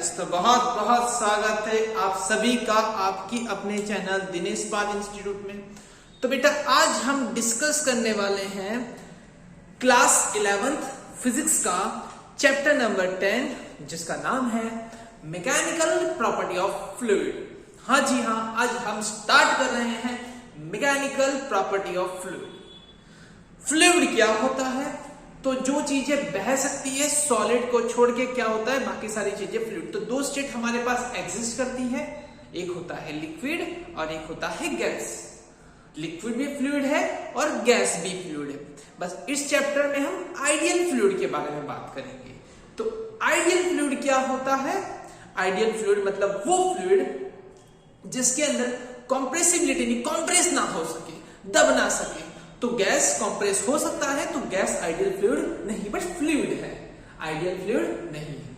Guys, तो बहुत बहुत स्वागत है आप सभी का आपकी अपने चैनल दिनेश पाल इंस्टीट्यूट में। तो बेटा आज हम डिस्कस करने वाले हैं क्लास 11th फिजिक्स का चैप्टर नंबर 10 जिसका नाम है मैकेनिकल प्रॉपर्टी ऑफ फ्लूइड। हाँ जी हाँ, आज हम स्टार्ट कर रहे हैं mechanical property of fluid. Fluid क्या होता है? तो जो चीजें बह सकती है सॉलिड को छोड़ के क्या होता है, बाकी सारी चीजें फ्लूइड। तो दो स्टेट हमारे पास एग्जिस्ट करती है, एक होता है लिक्विड और एक होता है गैस। लिक्विड भी फ्लूइड है और गैस भी फ्लूइड है। बस इस चैप्टर में हम आइडियल फ्लूइड के बारे में बात करेंगे। तो आइडियल फ्लूइड क्या होता है? आइडियल फ्लूइड मतलब वो फ्लूइड जिसके अंदर कॉम्प्रेसिबिलिटी कॉम्प्रेस ना हो सके, दब ना सके। तो गैस कंप्रेस हो सकता है, तो गैस आइडियल फ्लूइड नहीं बट फ्लूइड है, आइडियल फ्लूइड नहीं है।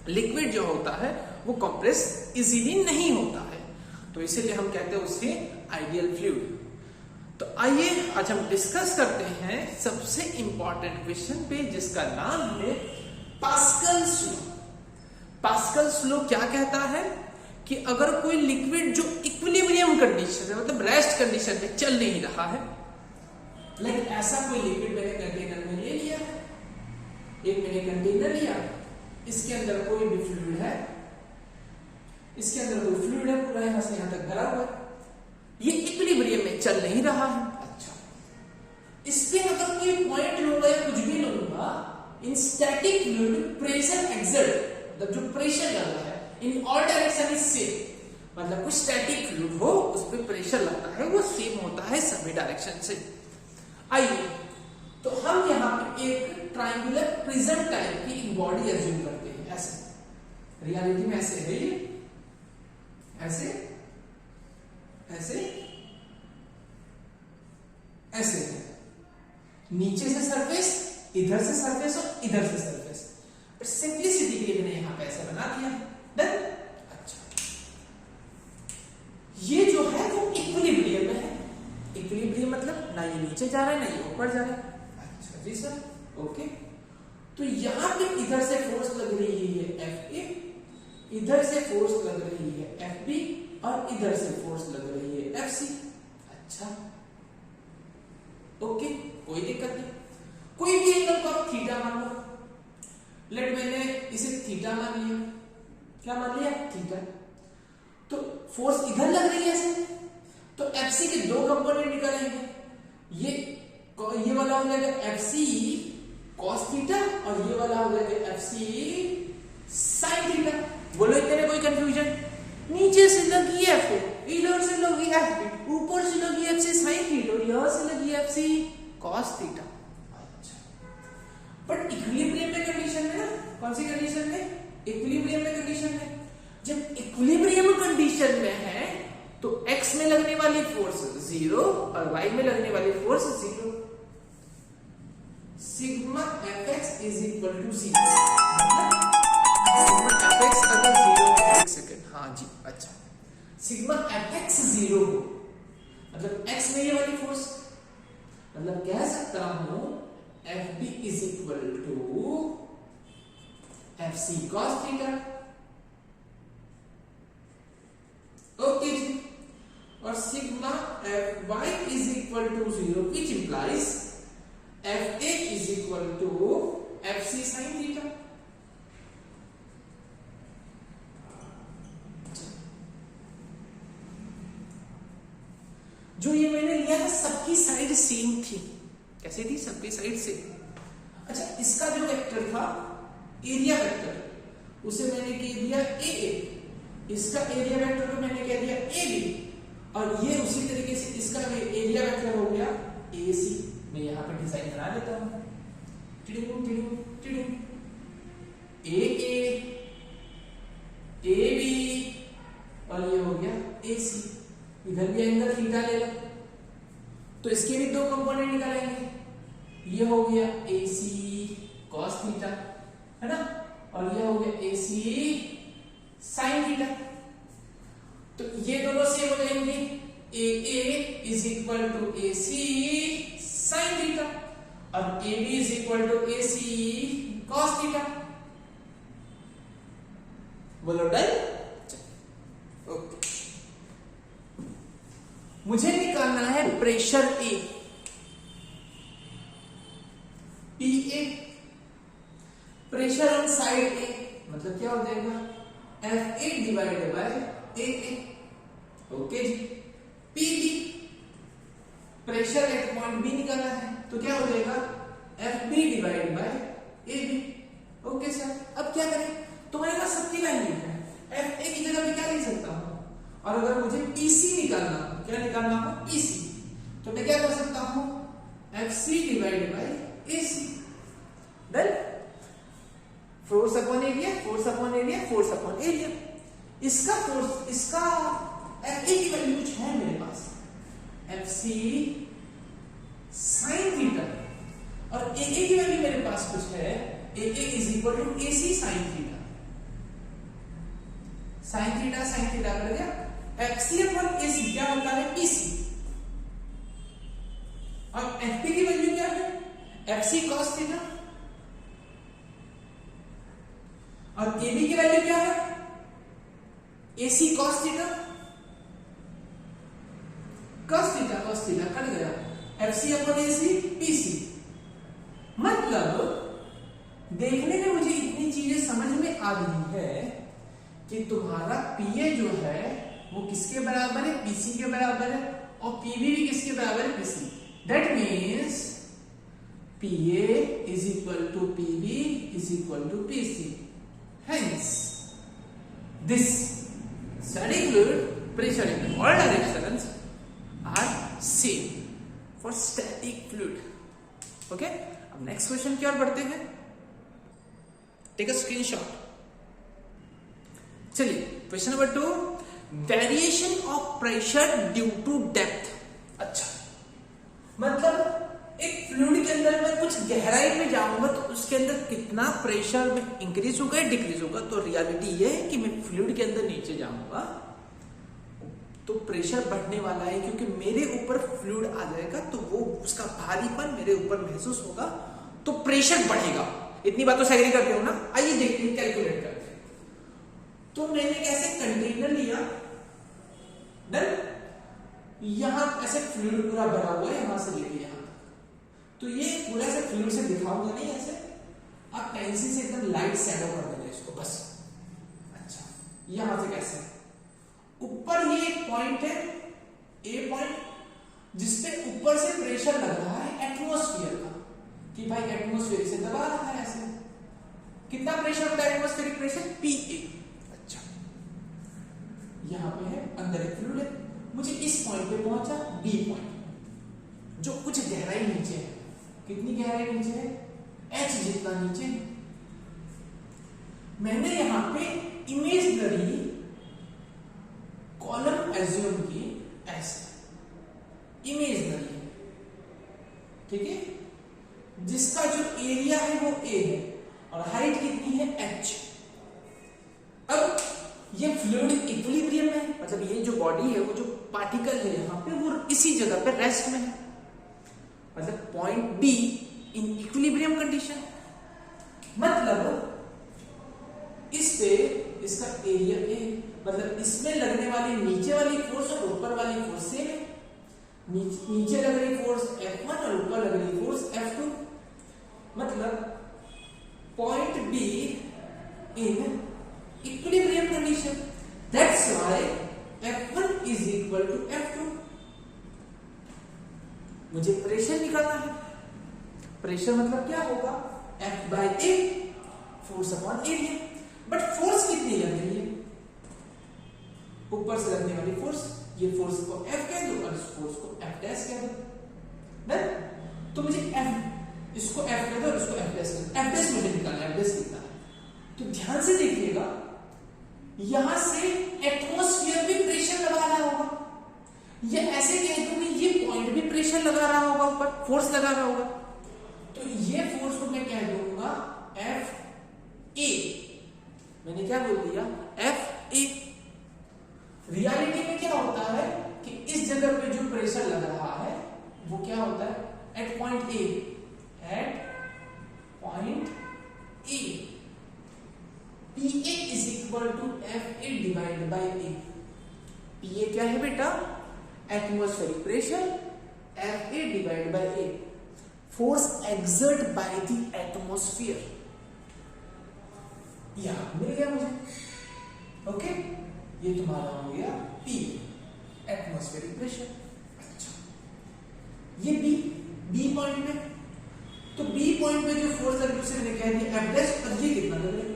लिक्विड जो होता है वो कंप्रेस इजीली नहीं होता है, तो इसीलिए हम कहते हैं उसे आइडियल फ्लूइड। तो आइए आज हम डिस्कस करते हैं सबसे इंपॉर्टेंट क्वेश्चन पे जिसका नाम है पास्कल्स लॉ। पास्कल्स लॉ क्या कहता है कि अगर कोई लिक्विड जो इक्विलिब्रियम कंडीशन है मतलब रेस्ट कंडीशन में चल नहीं रहा है, लेकिन ऐसा कोई लिक्विड मैंने कंटेनर में ले लिया, एक मैंने कंटेनर लिया, इसके अंदर कोई भी फ्लूइड है, इसके अंदर कोई फ्लूइड है, पूरा यहां से यहां तक भरा हुआ है, ये इक्विलिब्रियम में चल नहीं रहा है। अच्छा, इस पे अगर कोई पॉइंट लूंगा या कुछ भी लूंगा, इन स्टैटिक फ्लूइड प्रेशर एक्सर्ट मतलब जो प्रेशर लग रहा है in all direction is same. मतलब कुछ स्टैटिक फ्लूइड हो उस पर प्रेशर लगता है वो सेम होता है सभी डायरेक्शन से। आइए तो हम यहाँ पे एक ट्रायंगुलर प्रिज्म टाइप की एक बॉडी एज्यूम करते हैं। ऐसे रियलिटी में ऐसे है ये, ऐसे ऐसे ऐसे है, नीचे से सरफेस, इधर से सरफेस और इधर से सरफेस। पर सिंपलिसिटी के लिए मैंने यहाँ पे ऐसा बना दिया। देन अच्छा, ये जो है वो इक्विलिब्रियम में है। इक्विलिब्रियम मतलब ना ये नीचे जा रहा है ना ये ऊपर जा रहा है। अच्छा जी सर, ओके। तो यहां पे इधर से फोर्स लग रही है Fa, इधर से फोर्स लग रही है Fb और इधर से फोर्स लग रही है Fc। अच्छा ओके, कोई दिक्कत नहीं। कोई भी एंगल को आप थीटा मान लो। लेट मैंने इसे थीटा मान लिया। क्या मान लिया? थीटा। तो फोर्स इधर लग रही है ऐसे, तो Fc के दो कंपोनेंट निकलेंगे। ये वाला हो जाएगा Fc cos थीटा और ये वाला हो जाएगा Fc sin थीटा। बोलो इतने में कोई कंफ्यूजन? नीचे से लगी F, इधर से लगी Fb, ऊपर से लगी Fc sin थीटा और यहां से लगी Fc cos थीटा। अच्छा, बट इक्विलिब्रियम में कंडीशन में ना, कौन सी कंडीशन में? इक्विलिब्रियम में कंडीशन में। जब इक्विलिब्रियम कंडीशन में है तो x में लगने वाली फोर्स 0 और y में लगने वाली force 0। Sigma fx is equal to 0। Sigma fx अगर 0, एक सेकंड, हाँ जी, अच्छा, सिग्मा fx 0 हो मतलब x में ये वाली फोर्स, मतलब कह सकता हूं fb is equal to fc cos theta. Okay जी। और sigma fy is equal to 0 which implies fa is equal to fc sin theta. जो ये मैंने लिया था सबकी साइड सेम थी। कैसे थी? सबकी साइड सेम। अच्छा, इसका जो वेक्टर था एरिया वेक्टर, उसे मैंने कह दिया AA, इसका एरिया वेक्टर को मैंने कह दिया AB, और ये उसी तरीके से इसका एरिया वेक्टर हो गया AC। मैं यहां पर डिजाइन बना देता हूं। AA, AB और ये हो गया AC। इधर भी एंगल थीटा ले लो, तो इसके भी दो कंपोनेंट निकालेंगे। ये हो गया AC cos थीटा, है ना, और ये हो गया AC sin थीटा। तो ये दोनों सेम हो जाएंगे। AA is equal to AC sin theta और AB is equal to AC cos theta. बोलो डन। ओके, मुझे निकालना है pressure A, P A, pressure on side A, मतलब क्या हो जाएगा F A divided by A A. Okay जी, P B, pressure at point B निकालना है, तो क्या हो जाएगा F B divided by A B. Okay sir, अब क्या करें, तुम्हारे पास सबकी वैल्यू है, एफ ए की जगह पे क्या लिख सकता हूं, और अगर मुझे पीसी निकालना हो, क्या निकालना हो पीसी, तो मैं क्या कर सकता हूं F C divided by A C. Done, force upon area, force upon area, force upon area. इसका फोर्स, इसका एफ ए की वैल्यू कुछ है मेरे पास, एफ सी साइन थीटा, और ए ए की वैल्यू मेरे पास कुछ है, A A is equal to A C sine theta. Sine theta कर गया, एफ सी अपॉन ए सी क्या होता है पीसी, और एफ पी की वैल्यू क्या है एफ सी कॉस थीटा, और ए बी की वैल्यू क्या है A C cos theta, cos theta cut गया, F C upon A C P C. मतलब देखने में मुझे इतनी चीजें समझ में आ रही है कि तुम्हारा पीए जो है वो किसके बराबर है, पीसी के बराबर है, और पीबी भी किसके बराबर है, PC. That means PA is equal to PB is equal to PC. Hence, this static fluid pressure in all directions are same for static fluid. Okay? अब next question की ओर बढ़ते हैं। Take a screenshot. चलिए, question number 2, variation of pressure due to depth. अच्छा, मतलब एक fluid के अंदर मैं कुछ गहराई में जाऊंगा तो उसके अंदर कितना प्रेशर में इंक्रीज होगा या डिक्रीज होगा। तो रियलिटी ये है कि मैं फ्लूइड के अंदर नीचे जाऊंगा तो प्रेशर बढ़ने वाला है, क्योंकि मेरे ऊपर फ्लूइड आ जाएगा तो वो उसका भारीपन मेरे ऊपर महसूस होगा, तो प्रेशर बढ़ेगा। इतनी बातों से एग्री करते हो ना। आइए देखते हैं, कैलकुलेट करते हैं। तो मैंने कैसे कंटेनर लिया, डन, यहां ऐसे फ्लूइड पूरा भरा हुआ है यहां से लेके यहां, तो ये पूरा से फ्लूइड से दिखाऊंगा नहीं ऐसे, आप पेंसिल से एकदम लाइट शैडो कर देना इसको बस। अच्छा, यहां से कैसे, ऊपर ये एक पॉइंट है ए पॉइंट, जिसपे ऊपर से प्रेशर लग रहा है एटमॉस्फेयर का, कि भाई एटमॉस्फेयर से दबा रहा है ऐसे। कितना प्रेशर होता है एटमॉस्फेरिक प्रेशर, पीए। अच्छा, यहां पे है अंदर एक फ्लूइड है, मुझे इस पॉइंट पे पहुंचा बी पॉइंट, जो कुछ गहराई नीचे है। कितनी गहराई नीचे है, एच जितना नीचे। मैंने यहां पे इमेजिनरी कॉलम एज्यूम की ऐसे, इमेजिनरी, ठीक है, जिसका जो एरिया है वो ए है और हाइट कितनी है एच। अब ये फ्लूइड इक्विलिब्रियम में है, मतलब ये जो बॉडी है, वो जो पार्टिकल है यहां पे, वो इसी जगह पे रेस्ट में है, मतलब point B in equilibrium condition. मतलब इस पे इसका एरिया ए, मतलब इसमें लगने वाली नीचे वाली फोर्स और ऊपर वाली फोर्स सेम है। नीचे लग रही फोर्स F1 और ऊपर लग रही फोर्स F2। मतलब point B in equilibrium condition, that's why F1 is equal to F2। मुझे प्रेशर निकालना है, प्रेशर मतलब क्या होगा F by A, force upon area. But force कितनी लग रही है, ऊपर से लगने वाली फोर्स, ये फोर्स को F कह दो और इस फोर्स को F डैश कह दो। तो मुझे F, इसको F कह दो और इसको F डैश कह दो। F डैश मुझे निकालना है, F डैश कितना है। तो ध्यान से देखिएगा, यहां से एटमॉस्फेयर भी प्रेशर लगा रहा होगा, ये ऐसे कह दूं कि ये पॉइंट भी प्रेशर लगा रहा होगा, ऊपर फोर्स लगा रहा होगा। तो ये फोर्स को मैं कह दूंगा F A। मैंने क्या बोल दिया, F A। रियलिटी में क्या होता है कि इस जगह पे जो प्रेशर लग रहा है वो क्या होता है, at point A, at point A PA is equal to A divide by A. P A क्या है बेटा? Atmospheric pressure. F A divide by A force exert by the atmosphere. यहां मिल गया मुझे। ओके, ये तुम्हारा हो गया पी एटमॉस्फेरिक प्रेशर। अच्छा, ये बी पॉइंट में, तो बी पॉइंट में जो फोर्स है दूसरे ने कह दिया एफ डैश, और ये कितना लग रहा है?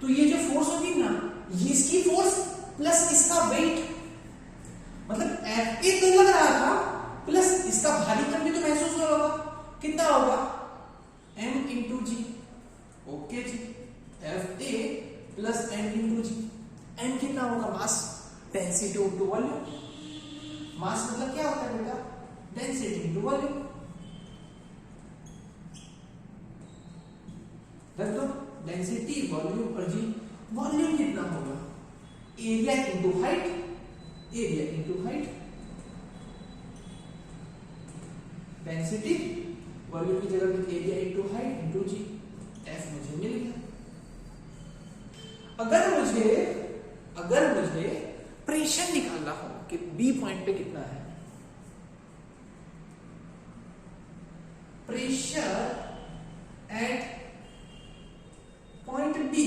तो ये जो फोर्स होगी ना, ये इसकी फोर्स प्लस इसका वेट, मतलब एफ ए तो लग रहा था प्लस इसका भारीपन भी तो महसूस हो रहा होगा। कितना होगा? m into g. ओके जी, F A plus m into g. m कितना होगा? Mass, density into volume. Mass मतलब क्या होता है बेटा? Density into volume. रख दो, डेंसिटी वॉल्यूम और जी। वॉल्यूम कितना होगा? Area into height, area into height. Density volume की जगह पे area into height into g. F मुझे मिल गया। अगर मुझे प्रेशर निकालना हो कि बी पॉइंट पे कितना है, pressure at point B,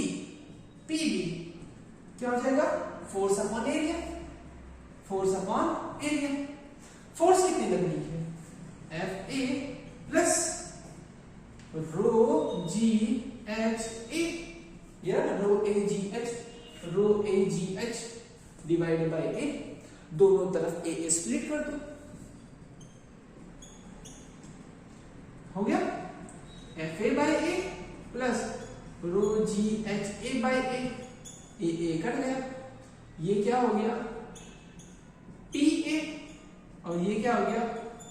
P B क्या हो जाएगा? Force upon area. Force upon area. Force कितनी लग रही है? F A plus rho g h A, या rho A g h, rho A g h divide by A. दोनों तरफ ए स्प्लिट कर दो, हो गया F A by A plus rho g h A by A cut गया। ये क्या हो गया? टी ए, और ये क्या हो गया?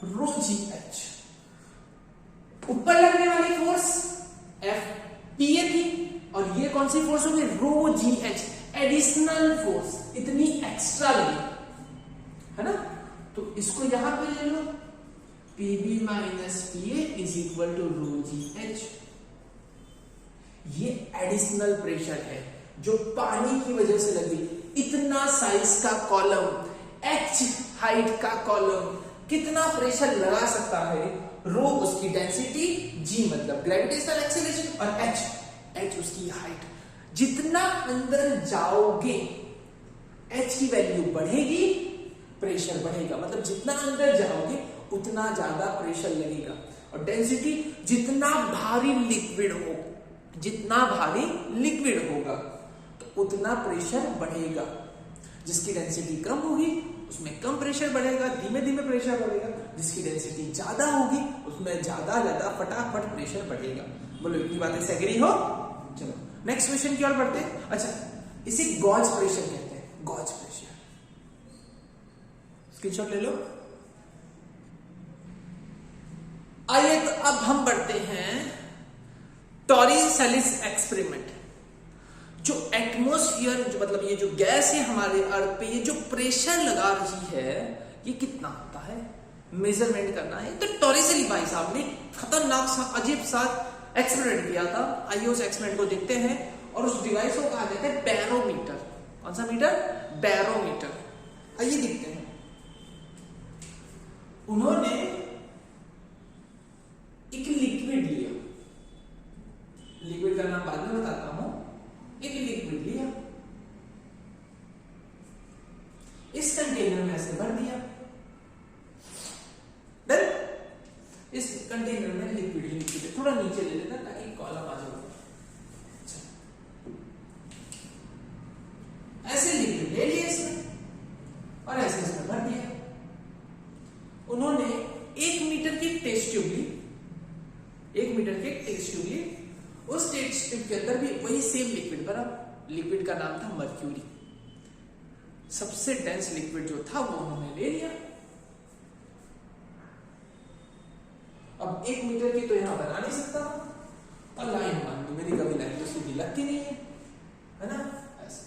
रो जी एच। ऊपर लगने वाली फोर्स एफ पी ए थी, और ये कौन सी फोर्स होगी? Rho g h, additional force, इतनी एक्स्ट्रा लगी है ना। तो इसको यहां पे ले लो, P B minus P A is equal to rho g h. ये एडिशनल प्रेशर है जो पानी की वजह से लगी। इतना साइज का कॉलम, एच हाइट का कॉलम कितना प्रेशर लगा सकता है? रो उसकी डेंसिटी, जी मतलब ग्रेविटेशनल एक्सेलरेशन, और एच उसकी हाइट। जितना अंदर जाओगे एच की वैल्यू बढ़ेगी, प्रेशर बढ़ेगा। मतलब जितना अंदर जाओगे उतना ज्यादा प्रेशर लगेगा। और डेंसिटी, जितना भारी लिक्विड होगा तो उतना प्रेशर बढ़ेगा। जिसकी डेंसिटी कम होगी उसमें कम प्रेशर बढ़ेगा, धीमे धीमे प्रेशर बढ़ेगा। जिसकी डेंसिटी ज्यादा होगी उसमें ज्यादा फटाफट प्रेशर बढ़ेगा। बोलो इतनी बातें से एग्री हो? चलो नेक्स्ट क्वेश्चन की ओर बढ़ते हैं। अच्छा, इसे गॉज प्रेशर कहते हैं, गॉज प्रेशर। स्क्रीनशॉट ले लो। आइए तो अब हम बढ़ते हैं टॉरिसेलिस एक्सपेरिमेंट। जो एटमॉस्फेयर, जो मतलब ये जो गैस है हमारे अर्थ पे, ये जो प्रेशर लगा रही है, ये कितना होता है मेजरमेंट करना है। तो टॉरिसेली भाई साहब ने खतरनाक सा अजीब सा एक्सपेरिमेंट किया था। आइए उस एक्सपेरिमेंट को देखते हैं। और उस डिवाइस को कहा जाता है बैरोमीटर। कौन सा मीटर? बैरोमीटर। आइए देखते हैं। उन्होंने एक लिक्विड लिया, लिक्विड का नाम बाद में बताता हूं। एक लिक्विड लिया, इस कंटेनर में ऐसे भर दिया। डन। इस कंटेनर में लिक्विड थोड़ा नीचे ले लेना ताकि कॉलम आ जाए। ऐसे लिक्विड ले लिया इसमें और ऐसे इसमें भर दिया। उन्होंने 1 मीटर की टेस्ट ट्यूब ली, 1 मीटर की टेस्ट ट्यूब ली। उस टेस्ट ट्यूब के अंदर भी वही सेम लिक्विड भरा। लिक्विड का नाम था मर्क्यूरी। सबसे डेंस लिक्विड जो था वो उन्होंने ले लिया। अब 1 मीटर की तो यहां बना नहीं सकता, और लाइन मान लो मेरी कभी लाइन तो सीधी लगती नहीं है ना। ऐसे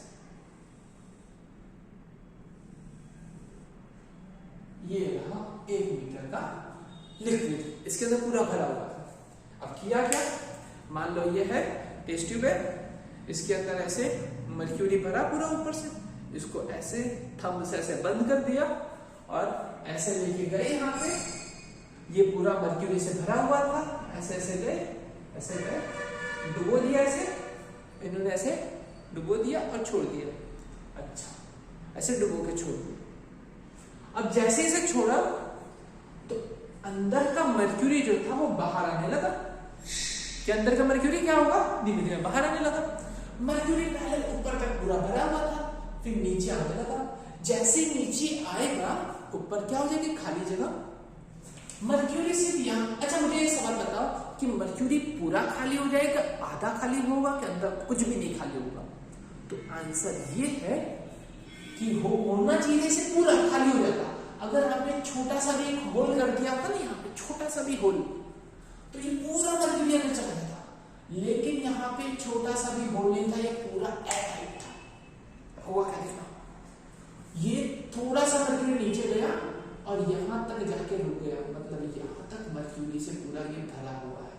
ये रहा 1 मीटर का लिक्विड, इसके अंदर पूरा भरा हुआ था। अब किया क्या? मान लो ये है टेस्ट ट्यूब है, इसके अंदर ऐसे मर्क्यूरी भरा पूरा ऊपर से, इसको ऐसे थंब से ऐसे बंद कर दिया और ऐसे लेके गए यहाँ पे, ये पूरा मर्क्यूरी से भरा हुआ था, ऐसे ऐसे गए डुबो दिया, ऐसे इन्होंने ऐसे डुबो दिया और छोड़ दिया। अच्छा, ऐसे डुबो के छोड़ दिया। अब जैसे इसे छोड़ा तो अंदर का मर्क्यूरी जो था वो बाहर आने लगा। कि अंदर का मर्क्यूरी क्या होगा, धीमे धीमे बाहर आने लगा। मर्क्यूरी पहले ऊपर तक पूरा भरा हुआ था, फिर नीचे आने लगा। जैसे नीचे आएगा ऊपर क्या हो जाएगी, खाली जगह। मर्क्यूरी सिर्फ यहाँ, अच्छा मुझे ये सवाल बताओ कि मर्क्यूरी पूरा खाली हो जाएगा, आधा खाली होगा, कि अंदर कुछ भी नहीं खाली होगा? तो आंसर ये है कि होना चाहिए से पूरा खाली हो जाता। अगर आपने छोटा सा भी एक होल कर दिया था ना, यहाँ पे छोटा सा भी होल, तो ये पूरा मर्क्यूरी अंदर चला जाता। लेकिन यहाँ पे छोटा सा भी होल नहीं था, ये पूरा एयरटाइट था। हुआ क्या देखना, ये थोड़ा सा मर्क्यूरी नीचे गया और यहां तक जाके रुक गया, मतलब यहां तक मर्क्यूरी से पूरा ये भरा हुआ है।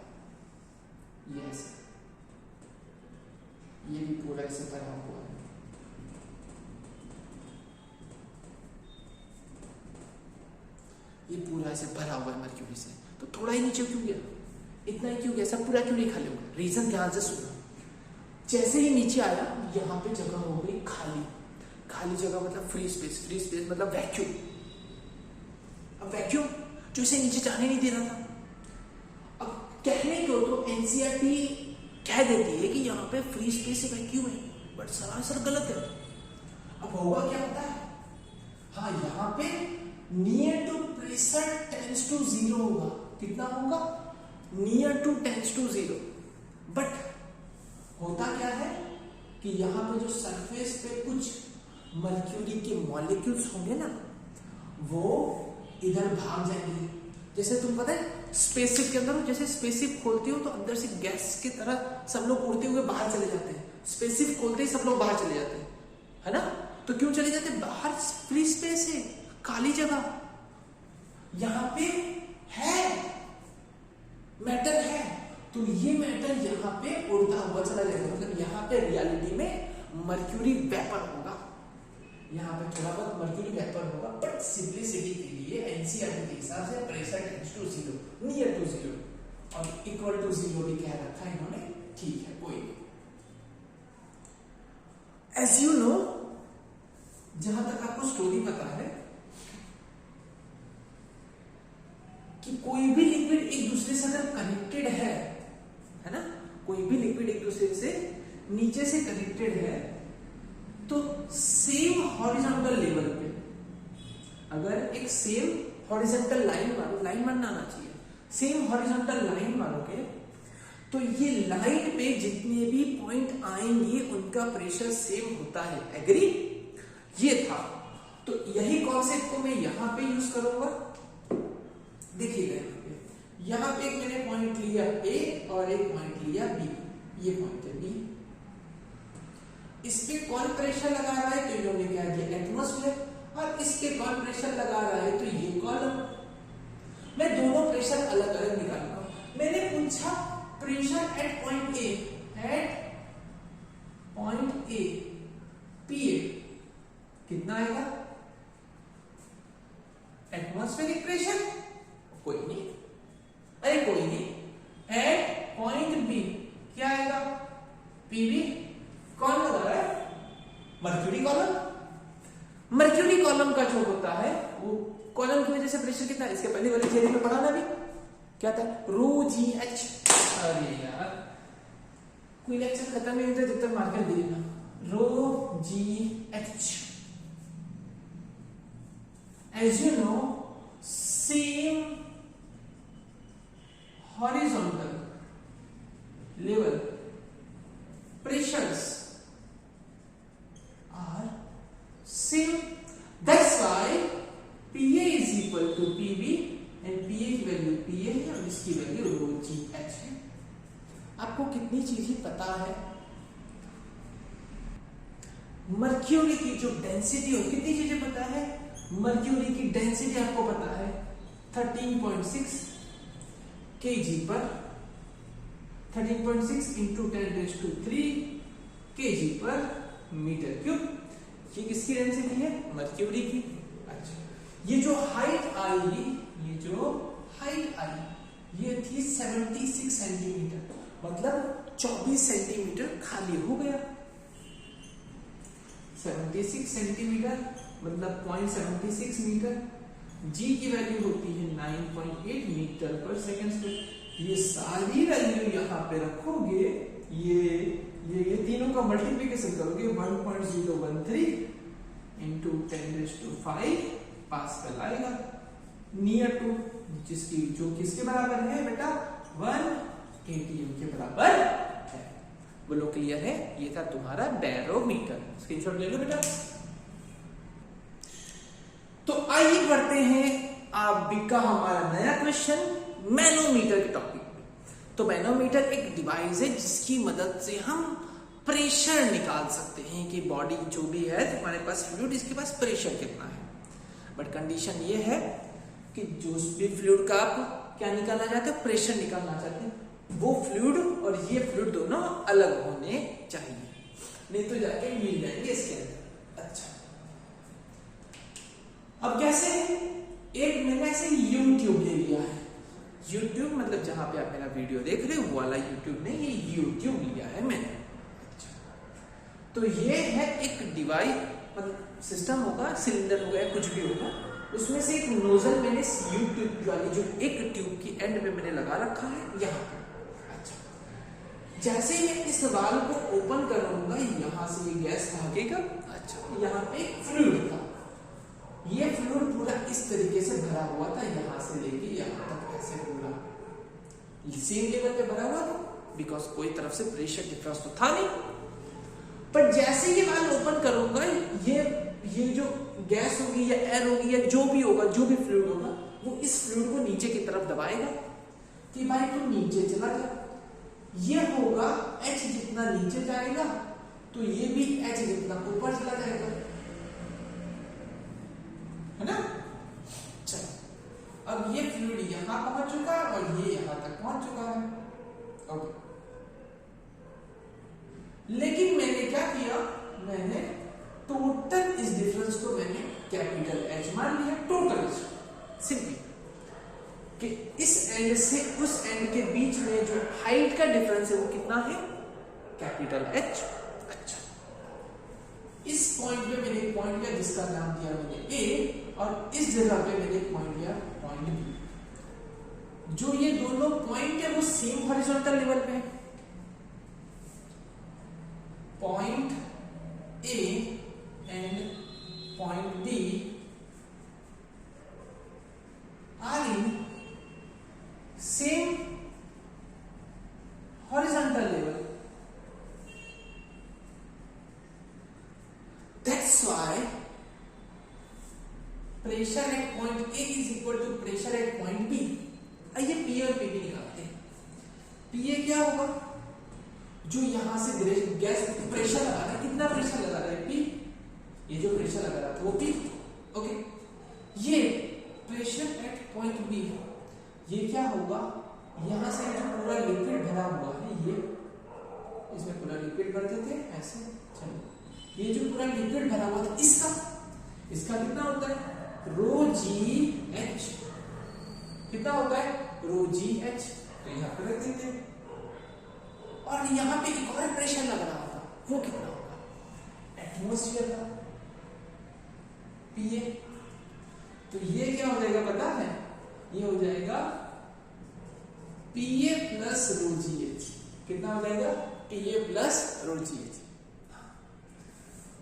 ये ऐसे, ये भी पूरा ऐसे भरा हुआ है। ये पूरा ऐसे भरा हुआ है मर्क्यूरी से, तो थोड़ा ही नीचे क्यों गया, इतना ही क्यों गया, सब पूरा क्यों नहीं खाली होगा? रीजन ध्यान से सुनो। जैसे ही नीचे आया, यहाँ पे जगह हो गई खाली। खाली जगह मतलब फ्री स्पेस, फ्री स्पेस मतलब वैक्यूम। अब वैक्यूम जो इसे नीचे जाने नहीं दे रहा था। अब कहने को तो एनसीईआरटी कह देती है कि यहाँ पे फ्री स्पेस से वैक्यूम है, बट सरासर गलत है। अब होगा क्या होता है, हाँ यहाँ पे near to pressure tends to zero होगा। कितना होगा, near to tends to zero. But होता क्या है कि यहाँ पे जो सरफेस पे कुछ मर्क्यूरी के मॉलिक्यूल्स होंगे ना, वो इधर भाग जाएंगे। जैसे तुम पता है स्पेसशिप के अंदर, जैसे स्पेसशिप खोलती हो तो अंदर से गैस की तरह सब लोग उड़ते हुए बाहर चले जाते हैं। स्पेसशिप खोलते ही सब लोग बाहर चले जाते हैं, है ना? तो क्यों चले जाते हैं? बाहर फ्री स्पेस है, खाली जगह। यहां पे है मैटर है, तो ये मैटर यहाँ पे उड़ता हुआ चला जाएगा। मतलब यहाँ पे रियलिटी में मर्क्यूरी वेपर होगा, यहाँ पे थोड़ा बहुत मर्क्यूरी वेपर होगा, बट सिंपलिसिटी के लिए एनसीईआरटी के हिसाब से pressure tends to zero, near to zero और इक्वल टू जीरो भी कह रखा है इन्होंने। ठीक है, कोई नहीं। एज यू नो, जहां तक आपको स्टोरी पता है कि कोई भी लिक्विड एक दूसरे से अगर कनेक्टेड है ना, कोई भी लिक्विड एक दूसरे से नीचे से कनेक्टेड है, तो सेम हॉरिजॉन्टल लेवल पे अगर एक सेम हॉरिजॉन्टल लाइन मारो, लाइन बनना आना चाहिए, सेम हॉरिजॉन्टल लाइन मारोगे तो ये लाइन पे जितने भी पॉइंट आएंगे उनका प्रेशर सेम होता है। एग्री? ये था, तो यही कॉन्सेप्ट को मैं यहां पे यूज करूंगा। देखिएगा यहां पे एक मैंने पॉइंट लिया ए और एक पॉइंट लिया बी, ये पॉइंट है बी। इस पे कौन प्रेशर लगा रहा है, तो इन्होंने क्या किया, एटमॉस्फेयर, और इस पे कौन प्रेशर लगा रहा है, तो ये कॉलम। मैं दोनों प्रेशर अलग अलग निकालूंगा। मैंने पूछा pressure at point A, at point A P A कितना आएगा, एटमॉस्फेरिक प्रेशर, कोई नहीं, अरे कोई नहीं, एट पॉइंट बी क्या आएगा, पीबी। कौन लगा रहा है, मर्क्यूरी कॉलम। मर्क्यूरी कॉलम का जो होता है वो कॉलम की वजह से प्रेशर कितना, इसके पहले वाले थियरी में पढ़ा ना भी, क्या था, रो जी एच। अरे यार कोई लेक्चर खत्म नहीं होता जब तक मार्कर दे देना, rho g h. As you know, same horizontal level pressures are same. That's why PA is equal to PB and PA की वैल्यू PA है और इसकी वैल्यू रो जी एच है। आपको कितनी चीजें पता है, मर्क्यूरी की जो डेंसिटी हो, कितनी चीजें पता है, मर्क्यूरी की डेंसिटी आपको पता है 13.6 kg पर, 13.6 into 10 raised to 3 केजी पर मीटर क्यूब। ये किसकी डेंसिटी है? मर्क्यूरी की। अच्छा, ये जो हाइट आई, ये थी 76 सेंटीमीटर, मतलब 24 सेंटीमीटर खाली हो गया। 76 सेंटीमीटर मतलब 0.76 मीटर। जी की वैल्यू होती है 9.8 मीटर पर सेकंड स्क्वायर। ये सारी वैल्यू यहाँ पे रखोगे, ये तीनों का मल्टीप्लिकेशन करोगे 1.013 इंटू 10⁵ पास्कल आएगा, नियर टू जो किसके बराबर है बेटा? 1 atm के बराबर है। बोलो क्लियर है? ये था तुम्हारा बैरोमीटर। स्क्रीनशॉट ले लो बेटा। तो आइए बढ़ते हैं आप का हमारा नया क्वेश्चन मैनोमीटर के टॉपिक पे। तो मैनोमीटर एक डिवाइस है जिसकी मदद से हम प्रेशर निकाल सकते हैं कि बॉडी जो भी है तुम्हारे पास फ्लूइड, इसके पास प्रेशर कितना है। बट कंडीशन ये है कि जो भी फ्लूइड का आप क्या निकालना चाहते हो? प्रेशर निकालना चाहते हैं, वो फ्लूइड और ये फ्लूइड दोनों अलग होने चाहिए, नहीं तो जाके मिल जाएंगे इसके अंदर। अच्छा, अब कैसे? एक मैंने ऐसे यूट्यूब ले लिया है। यूट्यूब मतलब जहां पे आप मेरा वीडियो देख रहे हो वो वाला यूट्यूब नहीं, ये यूट्यूब लिया है मैंने। अच्छा, तो ये है एक डिवाइस, मतलब सिस्टम होगा, सिलेंडर होगा या कुछ भी होगा, उसमें से एक नोजल मैंने यूट्यूब वाली जो एक ट्यूब की एंड में मैंने लगा रखा है यहाँ पे। अच्छा, जैसे ही मैं इस वाल्व को ओपन करूंगा यहां से ये गैस भागेगा। अच्छा, यहाँ पे एक फ्लूइड था, ये फ्लूइड पूरा इस तरीके से भरा हुआ था, यहां से लेके यहां तक ऐसे पूरा सेम लेवल पे भरा हुआ था, बिकॉज कोई तरफ से प्रेशर डिफरेंस तो था नहीं। पर जैसे ये वाल्व ओपन करूंगा, ये जो गैस होगी या एयर होगी या जो भी होगा, जो भी फ्लूइड होगा, वो इस फ्लूइड को नीचे की तरफ दबाएगा कि भाई तू नीचे चला जा। ये होगा H जितना नीचे जाएगा तो ये भी H जितना ऊपर चला जाएगा, है ना? चलो, अब ये फ्लूइड यहां पहुंच चुका है और ये यहां तक पहुंच चुका है। ओके, लेकिन मैंने क्या किया? मैंने टोटल इस डिफरेंस को मैंने कैपिटल H मान लिया। टोटल सिंपली कि इस एंड से उस एंड के बीच में जो हाइट का डिफरेंस है वो कितना है? Capital H। अच्छा, इस पॉइंट पे मैंने एक पॉइंट लिया जिसका नाम दिया मैंने A, और इस जगह पे मैंने एक पॉइंट लिया पॉइंट B। जो ये दोनों पॉइंट है वो सेम हॉरिजॉन्टल लेवल पे है। Point A and point B are in same horizontal level. That's why pressure at point A is equal to pressure at point B. आइए P और P निकालते हैं। PA क्या होगा? जो यहां से गैस प्रेशर लगा रहा है, कितना प्रेशर लगा रहा है? P। ये जो प्रेशर लगा रहा था वो P। ओके, ये प्रेशर एट पॉइंट B है। ये क्या होगा? यहां से जो पूरा लिक्विड भरा हुआ है, ये इसमें पूरा लिक्विड भर देते हैं ऐसे। चलो, ये जो पूरा लिक्विड भरा हुआ था इसका कितना होता है? रो जी एच। कितना होता है? रो जी एच। तो यहां पर रख देते हैं। और यहां पे एक और प्रेशर लग रहा था, वो कितना होगा? एटमॉस्फेयर का PA। तो ये क्या हो जाएगा पता है? ये हो जाएगा PA plus rho g H. कितना हो जाएगा? PA plus rho g H.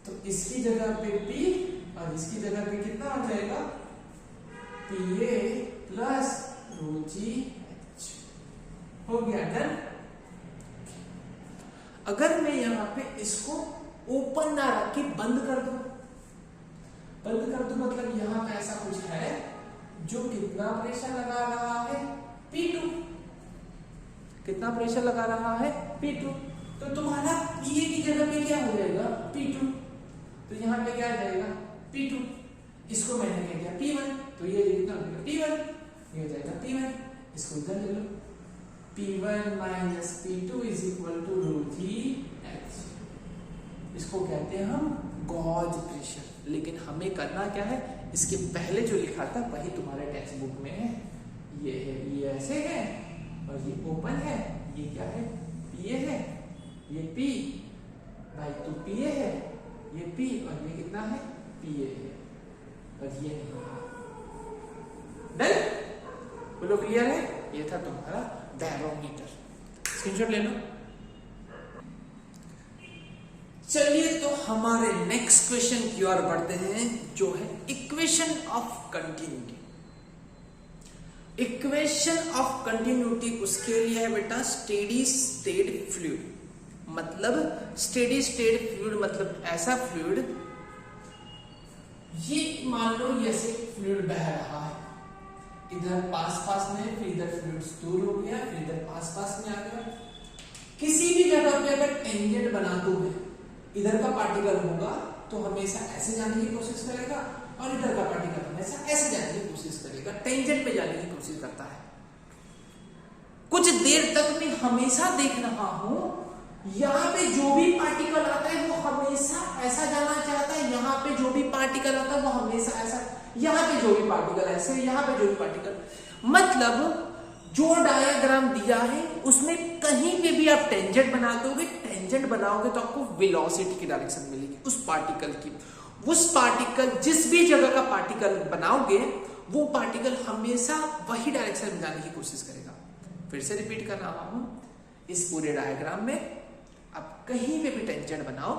तो इसकी जगह पे P और इसकी जगह पे कितना हो जाएगा? PA plus rho g H. हो गया डन। अगर मैं यहां पे इसको ओपन ना रख के बंद कर दूं मतलब यहां पे ऐसा कुछ है जो कितना प्रेशर लगा रहा है? P2। कितना प्रेशर लगा रहा है? P2। तो तुम्हारा PA की जगह पे क्या हो जाएगा? P2। तो यहां पे क्या आ जाएगा? P2। इसको मैंने क्या किया? P1। तो ये कितना हो जाएगा? P1। ये हो जाएगा P1। इसको इधर ले लो। P1 minus P2 is equal to rho g h. इसको कहते हैं हम गॉज प्रेशर। लेकिन हमें करना क्या है, इसके पहले जो लिखा था वही तुम्हारे टेक्स्ट बुक में है। ये है, ये ऐसे है और ये ओपन है, ये क्या है, पीए है, ये पी भाई तो पीए है, ये पी और ये कितना है, पीए है और ये नहीं है। डन, बोलो क्लियर है। ये था तुम्हारा बैरोमीटर, स्क्रीनशॉट ले लो। चलिए तो हमारे नेक्स्ट क्वेश्चन की ओर बढ़ते हैं, जो है equation of continuity. Equation of continuity उसके लिए है बेटा स्टेडी स्टेट फ्लूइड। मतलब स्टेडी स्टेट फ्लूइड मतलब ऐसा फ्लूइड, ये मान लो जैसे फ्लूइड बह रहा है, इधर पास पास में, फिर इधर फ्लूइड दूर हो गया, फिर इधर पास पास में आ गया। किसी भी जगह पे अगर टेंजेंट बना दो है, इधर का पार्टिकल होगा तो हमेशा ऐसे जाने की कोशिश करेगा और इधर का पार्टिकल हमेशा ऐसे जाने की कोशिश करेगा, टेंजेंट पे जाने की कोशिश करता है। कुछ देर तक मैं हमेशा देख रहा हूं, यहाँ पे जो भी पार्टिकल आता है वो हमेशा ऐसा जाना चाहता है, यहाँ पे जो भी पार्टिकल आता है वो हमेशा ऐसा, यहाँ पे जो भी पार्टिकल ऐसे, यहाँ पे जो भी पार्टिकल, मतलब जो डायग्राम दिया है उसमें कहीं पे भी आप टेंजेंट बना दोगे, टेंजेंट बनाओगे तो आपको वेलोसिटी की डायरेक्शन मिलेगी उस पार्टिकल की। उस पार्टिकल, जिस भी जगह का पार्टिकल बनाओगे वो पार्टिकल हमेशा वही डायरेक्शन में जाने की कोशिश करेगा। फिर से रिपीट कर रहा हूं, इस पूरे डायग्राम में आप कहीं पे भी टेंजेंट बनाओ,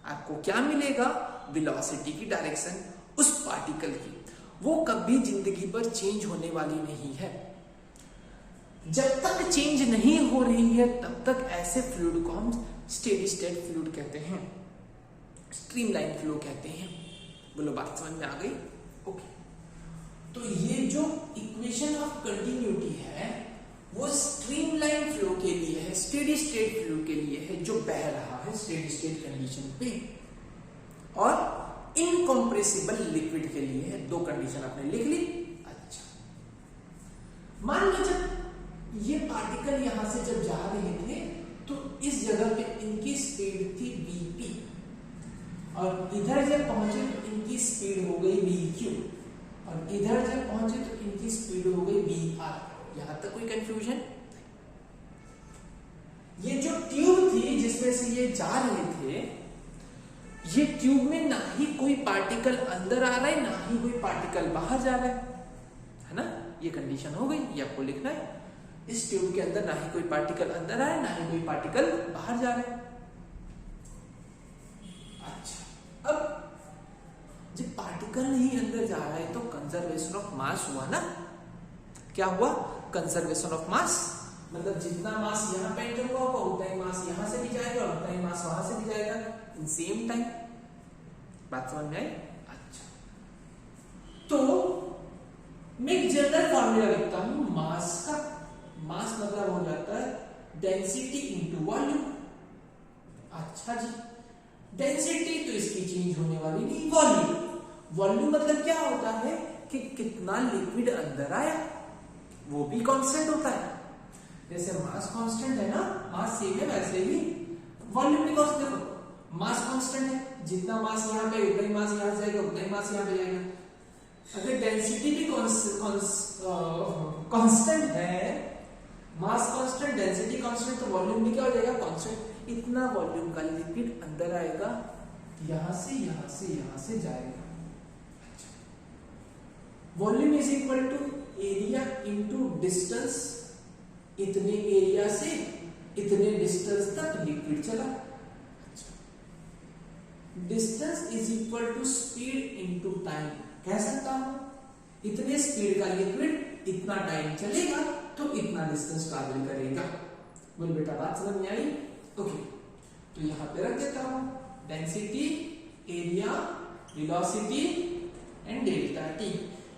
आपको क्या मिलेगा, वेलोसिटी की डायरेक्शन उस पार्टिकल की। वो कभी जिंदगी पर चेंज होने वाली नहीं है। जब तक चेंज नहीं हो रही है तब तक ऐसे फ्लूइड को हम स्टेडी स्टेट फ्लूइड कहते हैं, स्ट्रीमलाइन फ्लो कहते हैं। बोलो बात समझ में आ गई? ओके, तो ये जो इक्वेशन ऑफ कंटिन्यूटी है वो स्ट्रीमलाइन फ्लो के लिए है, स्टेडी स्टेट फ्लो के लिए है, जो बह रहा है स्टेडी स्टेट कंडीशन पे, और इनकम्प्रेसिबल लिक्विड के लिए है। दो कंडीशन आपने लिख ली। अच्छा, मान लो जब ये पार्टिकल यहां से जब जा रहे थे तो इस जगह पे इनकी स्पीड थी vp, और इधर जब पहुंचे तो इनकी स्पीड हो गई vq, और इधर जब पहुंचे तो इनकी स्पीड हो गई vr। यहां तक कोई कंफ्यूजन? ये जो ट्यूब थी जिसमें से ये जा रहे थे, ये ट्यूब में ना ही कोई पार्टिकल अंदर आ रहा है ना ही कोई पार्टिकल बाहर जा रहा है ना। ये कंडीशन हो गई, ये आपको लिखना है। इस ट्यूब के अंदर ना ही कोई पार्टिकल अंदर आ रहा है ना ही कोई पार्टिकल बाहर जा रहा है। अच्छा, अब जब पार्टिकल नहीं अंदर जा रहा है तो कंजर्वेशन ऑफ मास हुआ ना। क्या हुआ? कंजर्वेशन ऑफ मास, मतलब जितना मास यहाँ पे एंटर हुआ होगा उतना ही मास यहाँ से भी जाएगा और उतना ही मास वहां से भी जाएगा इन सेम टाइम। बात समझ में आई? अच्छा, तो मैं एक जनरल फॉर्मूला लिखता हूं मास का। मास मतलब हो जाता है डेंसिटी इनटू वॉल्यूम। अच्छा जी, डेंसिटी तो इसकी चेंज होने वाली नहीं, वॉल्यूम। वॉल्यूम मतलब क्या होता है कि कितना लिक्विड अंदर आया, वो भी कांस्टेंट होता है। जैसे मास कांस्टेंट है ना, मास सेम है, वैसे ही वॉल्यूम भी कांस्टेंट। देखो मास कांस्टेंट है, जितना मास यहाँ पे उतना ही मास यहाँ जाएगा, उतना ही मास यहाँ पे जाएगा। अगर डेंसिटी भी कांस्टेंट है, मास कांस्टेंट, डेंसिटी कांस्टेंट, तो वॉल्यूम भी क्या हो जाएगा? कांस्टेंट। इतना वॉल्यूम का लिक्विड अंदर आएगा, यहां से यहां से यहां से जाएगा। Volume is equal to area into distance. इतने एरिया से इतने डिस्टेंस तक लिक्विड चला। Distance is equal to speed into time. कह सकता हूं इतने स्पीड का लिक्विड इतना टाइम चलेगा तो इतना डिस्टेंस ट्रैवल करेगा। बोल बेटा बात समझ में आई? ओके, तो यहां पे रख देता हूं density, area, velocity and delta T.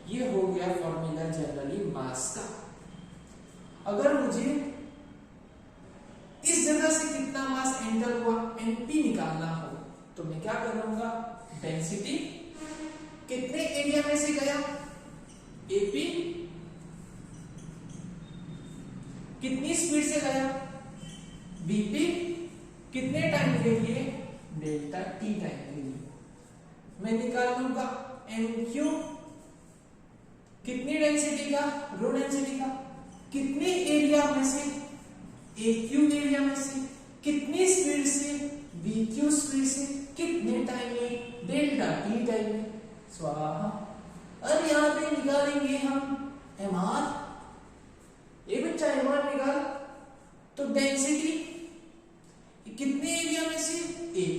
ये हो गया फॉर्मूला जनरली मास का। अगर मुझे इस जगह से कितना मास एंटर हुआ एनपी निकालना हो तो मैं क्या करूंगा? डेंसिटी कितने एरिया में से गया, एपी, कितनी स्पीड से गया, बीपी, कितने टाइम के लिए, डेल्टा टी टाइम के लिए। मैं निकाल लूंगा mq कितनी डेंसिटी का, रो डेंसिटी का, कितने एरिया में से, aq एरिया में से, कितनी स्पीड से, vq स्पीड से, कितने टाइम में, डेल्टा टी टाइम में। स्वाहा। अब यहां पे निकालेंगे हम mr। ये बच्चा mr निकाल तो डेंसिटी कितने एरिया में से,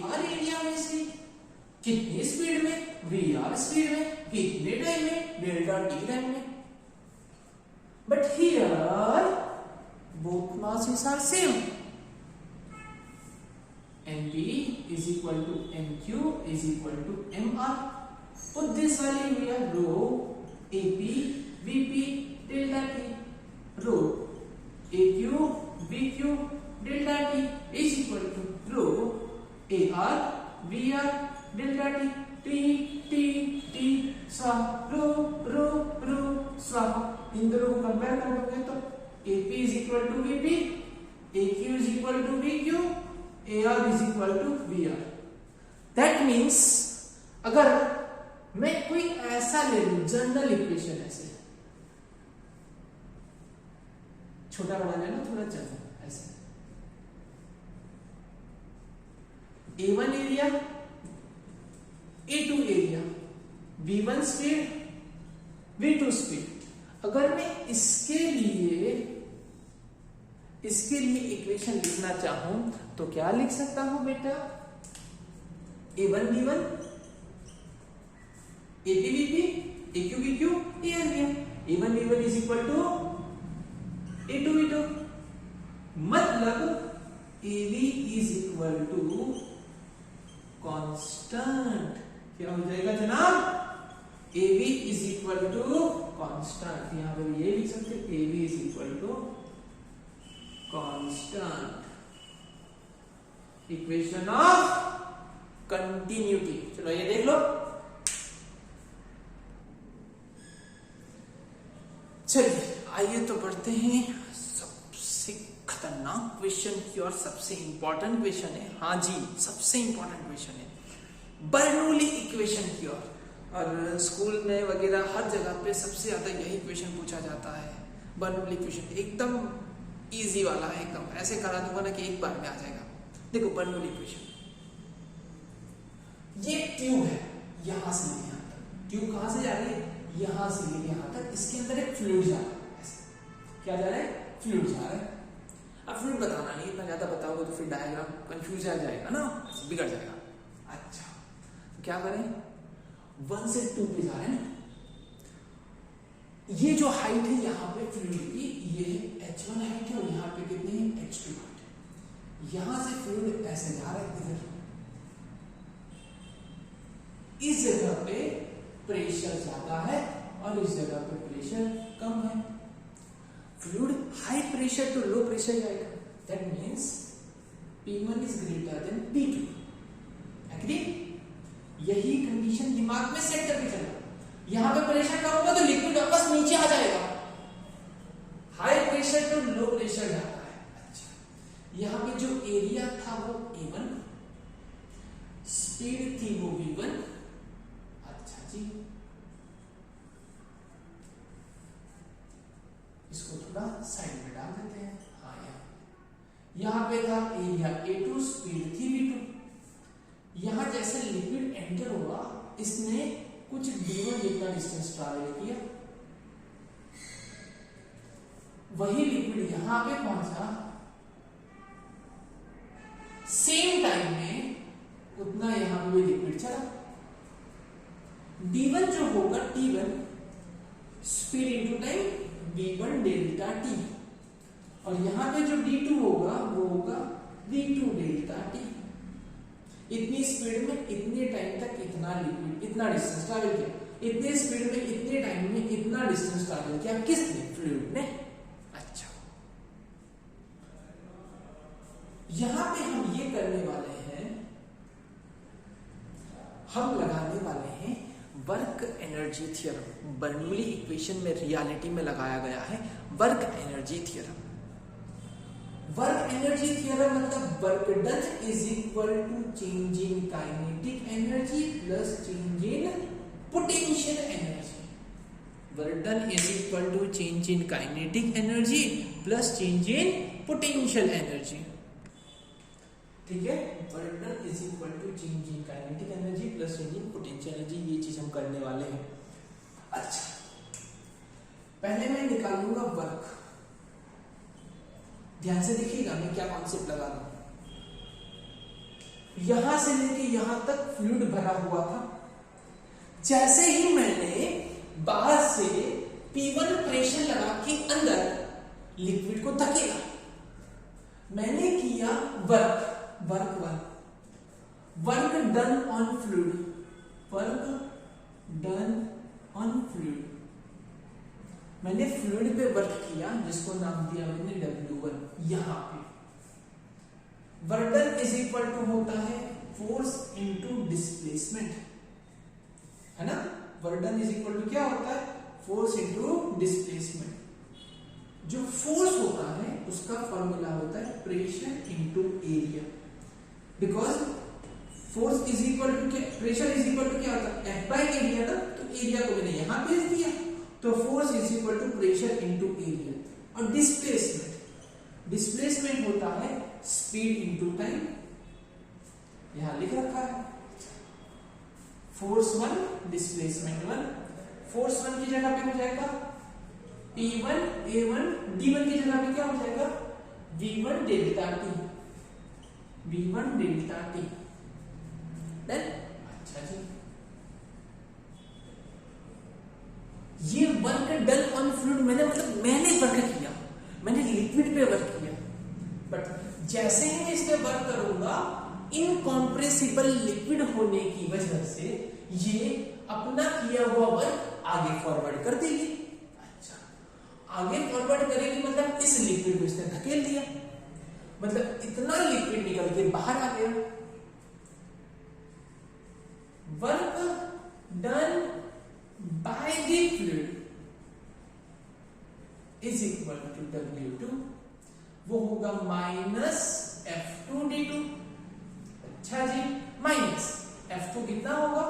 ar एरिया में से, कितनी स्पीड में, vr स्पीड में, कितने टाइम में, डेल्टा टी टाइम में। But here both masses are same. mp is equal to mq is equal to mr. Put this value here, rho ap vp delta t, rho aq vq delta t is equal to rho ar vr delta t, t t t सा रो रो रो सा। इन दोनों को compare करोगे तो ap is equal to vp, aq is equal to vq, ar is equal to vr. That means अगर मैं कोई ऐसा ले लूं जनरल इक्वेशन, ऐसे छोटा बड़ा लेना थोड़ा ज्यादा, ऐसे a1 area, a2 area, v1 speed, v2 speed. अगर मैं इसके लिए इक्वेशन लिखना चाहूं तो क्या लिख सकता हूं बेटा, a1 v1, ap vp, aq vq, ar vr। a1 v1 is equal to a2 v2, मतलब av is equal to constant. क्या हो जाएगा जनाब, av is equal to constant. यहां पे ये लिख सकते हैं av is equal to constant, equation of continuity. चलो ये देख लो। चलिए आइए तो बढ़ते हैं सबसे खतरनाक क्वेश्चन की और सबसे इंपॉर्टेंट क्वेश्चन है। हाँ जी, सबसे इंपॉर्टेंट क्वेश्चन है बर्नौली इक्वेशन की ओर। और स्कूल में वगैरह हर जगह पे सबसे ज्यादा यही क्वेश्चन पूछा जाता है, बर्नौली इक्वेशन। एकदम इजी वाला है, एकदम ऐसे करा दूंगा ना कि एक बार में आ जाएगा। देखो बर्नौली इक्वेशन, ये ट्यूब है, यहां से लेके यहां तक। ट्यूब कहां से जा रही है, यहां से लेके यहां तक। इसके अंदर एक फ्लूइड जा रहा है, ऐसे क्या जा रहा है, फ्लूइड जा रहा है। अब फ्लूइड बताना नहीं, इतना ज्यादा बताओगे तो फिर डायग्राम कंफ्यूज आ जाएगा ना, बिगड़ जाएगा। अच्छा तो क्या करें, 1 से 2 पे जा रहे हैं। ये जो हाइट है यहाँ पे फ्लूइड की, ये h1 हाइट है और यहाँ पे कितनी है, h2 हाइट है। यहां से फ्लूइड ऐसे जा रहा है इधर, इस जगह पे प्रेशर ज्यादा है और इस जगह पे प्रेशर कम है। Fluid high pressure to low pressure जाएगा, that means P1 is greater than P2। Agree? यही कंडीशन दिमाग में सेट करके चलना। यहां पे प्रेशर कम होगा तो लिक्विड वापस नीचे आ जाएगा, high pressure to low pressure जाता है। अच्छा, यहां पे जो एरिया था वो A1, स्पीड थी वो V1। अच्छा जी, इसको थोड़ा साइड में डाल देते हैं। हाँ, यहां पे था एरिया A2, स्पीड थी V2। यहां जैसे लिक्विड एंटर हुआ, इसने कुछ d1 जितना डिस्टेंस ट्रैवल किया, वही लिक्विड यहां पे पहुंचा, सेम टाइम में उतना यहां पे भी लिक्विड चला। d1 जो होगा t1, speed into time, v1 delta t, और यहां पे जो d2 होगा वो होगा v2 डेल्टा t। इतनी स्पीड में इतने टाइम तक इतना लिक्विड, इतना डिस्टेंस ट्रैवल किया। इतने स्पीड में इतने टाइम में इतना डिस्टेंस ट्रैवल किया, किसने, फ्लूइड ने। अच्छा, यहां पे हम ये करने वाले हैं, हम लगाने वाले हैं work energy theorem. Bernoulli equation में रियलिटी में लगाया गया है work energy theorem. Work energy theorem मतलब work done is equal to change in kinetic energy plus change in potential energy. Work done is equal to change in kinetic energy plus change in potential energy. ठीक है, work done is equal to change in kinetic energy plus change in potential energy, ये चीज हम करने वाले हैं। अच्छा, पहले मैं निकालूंगा वर्क। ध्यान से देखिएगा मैं क्या कॉन्सेप्ट लगा रहा हूं। यहां से लेके यहां तक फ्लूइड भरा हुआ था। जैसे ही मैंने बाहर से P1 प्रेशर लगा के अंदर लिक्विड को धकेला, मैंने किया work done on fluid, work done on fluid. मैंने फ्लूइड पे वर्क किया जिसको नाम दिया मैंने W1। यहां पे work done is equal to होता है फोर्स इनटू डिस्प्लेसमेंट, है ना। Work done is equal to क्या होता है, फोर्स इनटू डिस्प्लेसमेंट। जो फोर्स होता है उसका फॉर्मूला होता है pressure into area, because force is equal to क्या, प्रेशर इज इक्वल टू क्या होता है F बाय एरिया ना। तो एरिया को मैंने यहां भेज दिया, तो force is equal to pressure into area. और डिस्प्लेसमेंट होता है स्पीड इनटू टाइम, यहां लिख रखा है फोर्स 1 डिस्प्लेसमेंट 1। फोर्स 1 की जगह पे हो जाएगा P1 A1, D1 की जगह पे क्या हो जाएगा V1 delta T, V1 delta T। Then अच्छा जी, ये वर्क डन ऑन फ्लूइड मैंने वर्क किया, मैंने लिक्विड पे वर्क किया, बट जैसे ही मैं इस पे वर्क करूंगा इनकॉम्प्रेसिबल लिक्विड होने की वजह से ये अपना किया हुआ वर्क आगे फॉरवर्ड कर देगी। अच्छा, आगे फॉरवर्ड करेगी मतलब इस लिक्विड को इसने धकेल दिया, मतलब इतना लिक्विड निकल के बाहर आ गया। Work done by the fluid is equal to W2, वो होगा माइनस F2 D2। अच्छा जी, माइनस F2 कितना होगा,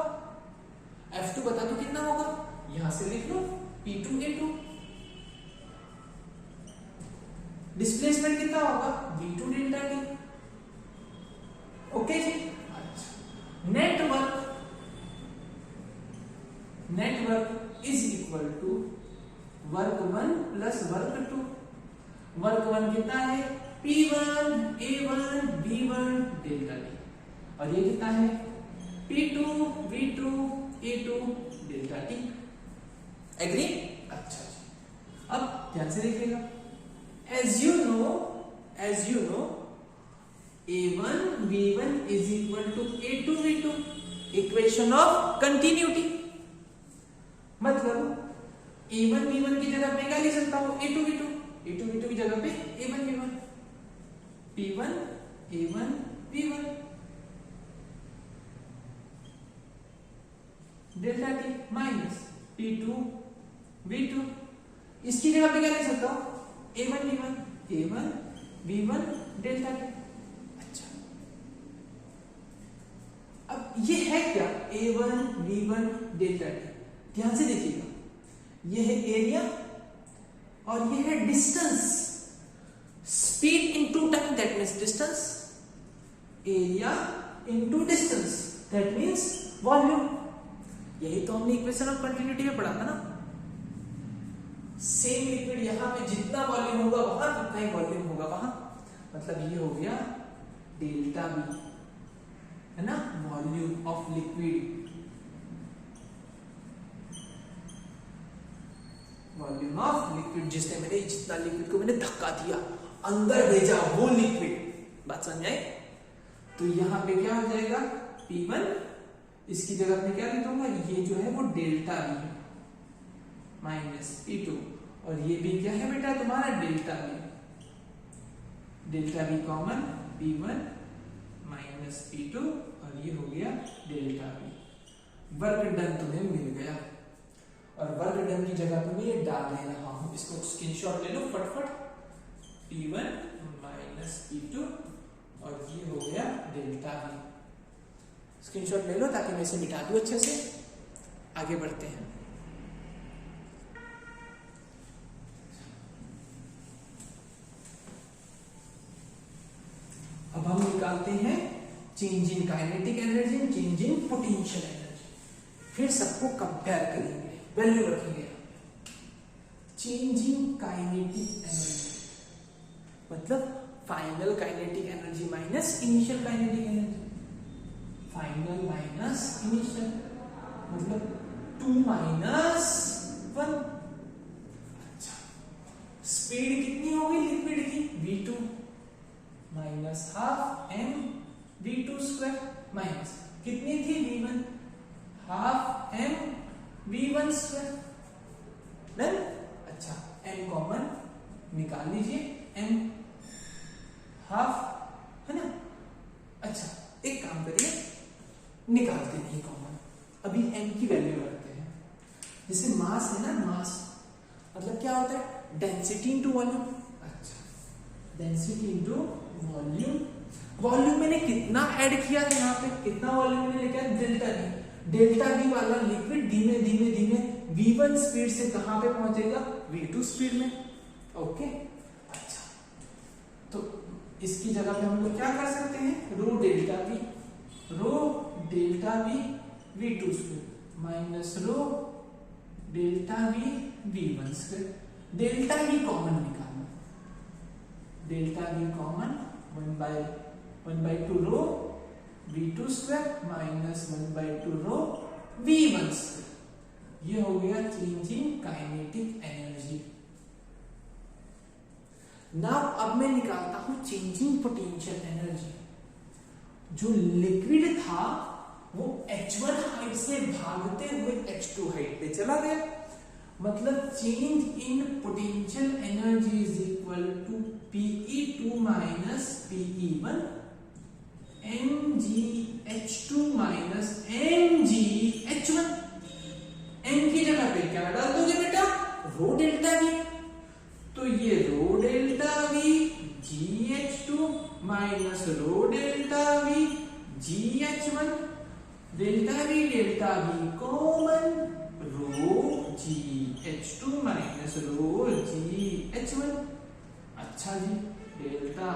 F2 बता दो कितना होगा, यहां से लिख लो P2 A2। डिस्प्लेसमेंट कितना होगा V2 डेल्टा T। ओके जी। अच्छा, net work is equal to work 1 plus work 2। Work 1 कितना है P1 A1 B1 delta T, और ये कितना है P2 V2 A2 delta T। Agree? अच्छा जी, अब ध्यान से देखिएगा। As you know A1 V1 is equal to A2 V2, equation of continuity. मतलब A1 B1 की जगह मैं क्या लिख सकता हूं A2 V2, A2 V2 की जगह पे A1 B1, P1 A1 B1 delta T minus P2 V2। इसकी जगह पे क्या लिख सकता हूं A1 B1 डेल्टा T। अच्छा, अब ये है क्या A1 B1 डेल्टा T। ध्यान से देखिएगा, ये है एरिया और ये है distance. Speed into time that means distance, area into distance that means volume. यही तो हमने इक्वेशन ऑफ कंटिन्यूटी में पढ़ा था ना। सेम लिक्विड यहां पे जितना वॉल्यूम होगा वहां उतना ही वॉल्यूम होगा वहां, मतलब ये हो गया डेल्टा बी, है ना, volume of liquid. Volume of liquid, जिसने मैंने जितना लिक्विड को मैंने धक्का दिया अंदर भेजा वो लिक्विड। बात समझ आई? तो यहां पे क्या हो जाएगा P1, इसकी जगह पे क्या लिख दूंगा, ये जो है वो डेल्टा बी माइनस P2, और ये भी क्या है बेटा तुम्हारा delta B common P1 minus P2, और ये हो गया डेल्टा बी। वर्क डन तुम्हें मिल गया, और वर्क डन की जगह पे मैं ये डाल दे रहा हूं, इसको स्क्रीनशॉट ले लो फटफट। P1 माइनस माइनस P2 और ये हो गया डेल्टा V। स्क्रीनशॉट ले लो ताकि मैं इसे मिटा दूं अच्छे से। आगे बढ़ते हैं। अब हम निकालते हैं change in kinetic energy, change in potential energy. फिर सबको कंपेयर करेंगे, वैल्यू रखेंगे। चेंज इन काइनेटिक एनर्जी मतलब final kinetic energy minus initial kinetic energy. Final minus initial मतलब 2 माइनस 1। अच्छा, स्पीड कितनी होगी लिक्विड की? v2 minus half m v2 square minus कितनी थी v1 half m v1 square. Done. अच्छा, m कॉमन निकाल लीजिए, m हाफ है ना। अच्छा, एक काम करिए, निकालते नहीं कॉमन, अभी m की वैल्यू रखते हैं। जैसे मास है ना, मास मतलब क्या होता है? Density into volume. अच्छा, डेंसिटी इनटू वॉल्यूम। वॉल्यूम मैंने कितना ऐड किया है यहाँ पे? कितना वॉल्यूम मैंने लिखा है? Delta V। डेल्टा V वाला लिक्विड धीमे धीमे धीमे V1 स्पीड से कहां पे पहुंचेगा? V2 स्पीड में। ओके। अच्छा, तो इसकी जगह पे हम लोग क्या कर सकते हैं? Rho delta V, rho delta V V2 square minus rho delta V V1 square. Delta V common निकालना। Delta V common 1/2 rho V2 square minus 1/2 rho V1 square. ये हो गया change in kinetic energy. Now अब मैं निकालता हूं change in potential energy. जो liquid था वो H1 हाइट से भागते हुए H2 हाइट पे चला गया, मतलब change in potential energy is equal to Pe2 minus Pe1 mgH2 minus mgH1। m की जगह पे क्या डाल दोगे बेटा? Rho delta V। तो ये rho delta V GH2 minus rho delta V GH1। Delta V common rho GH2 minus rho GH1। अच्छा जी, डेल्टा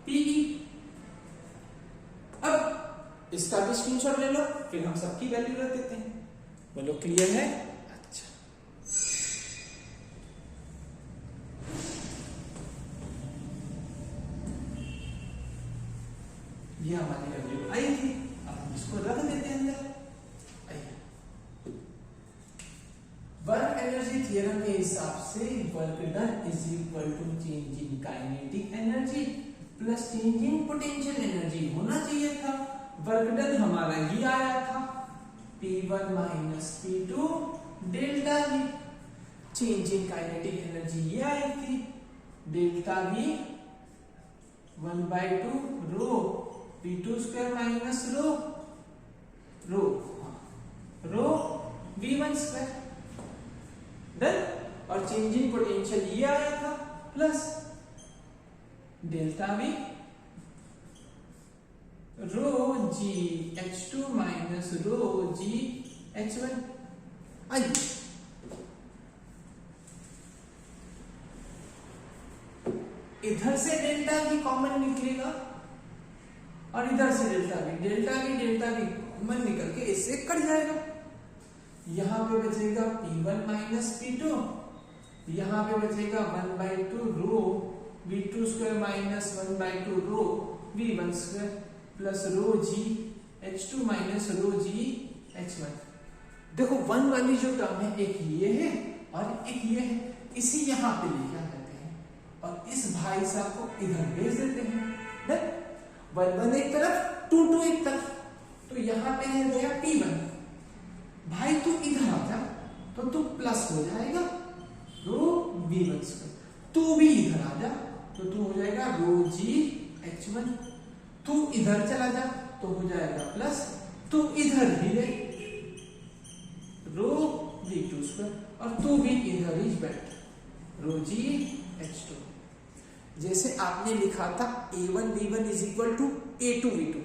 PE। अब इसका भी स्क्रीनशॉट ले लो, फिर हम सबकी वैल्यू रख देते हैं। बोलो क्लियर है? अच्छा, ये हमारी वैल्यू आई थी, अब हम इसको रख देते हैं अंदर। वर्क एनर्जी थ्योरम के हिसाब से work done is equal to change in kinetic energy plus change in potential energy होना चाहिए था। वर्क डन हमारा ये आया था P1 minus P2 delta V। Change in kinetic energy ये आई थी delta V 1/2 rho V2 square minus रो V1 square. Done. और चेंज इन पोटेंशियल ये आया था प्लस डेल्टा V रो GH2 माइनस रो GH1। आइए इधर से डेल्टा V कॉमन निकलेगा और इधर से डेल्टा V कॉमन निकल के इससे कट जाएगा। यहां पे बचेगा P1 माइनस P2, यहां पे बचेगा 1/2 rho V2 square minus 1/2 rho V1 square plus rho GH2 minus rho GH1। देखो 1 वाली जो टर्म है एक ये है और एक ये है, इसी यहां पे लिखा जाते हैं और इस भाई साहब को इधर भेज देते हैं। 1 एक तरफ 2 एक तरफ, तो यहां पे है गया P1। भाई तू इधर आ जा तो तू प्लस हो जाएगा रो V1 स्क्वायर। तू भी इधर आ जा तो तू हो जाएगा रो GH1। तू इधर चला जा तो हो जाएगा प्लस, तू इधर ही ले रो V2 स्क्वायर और तू भी इधर ही बैठ रो GH2। जैसे आपने लिखा था A1V1 is equal to A2V2,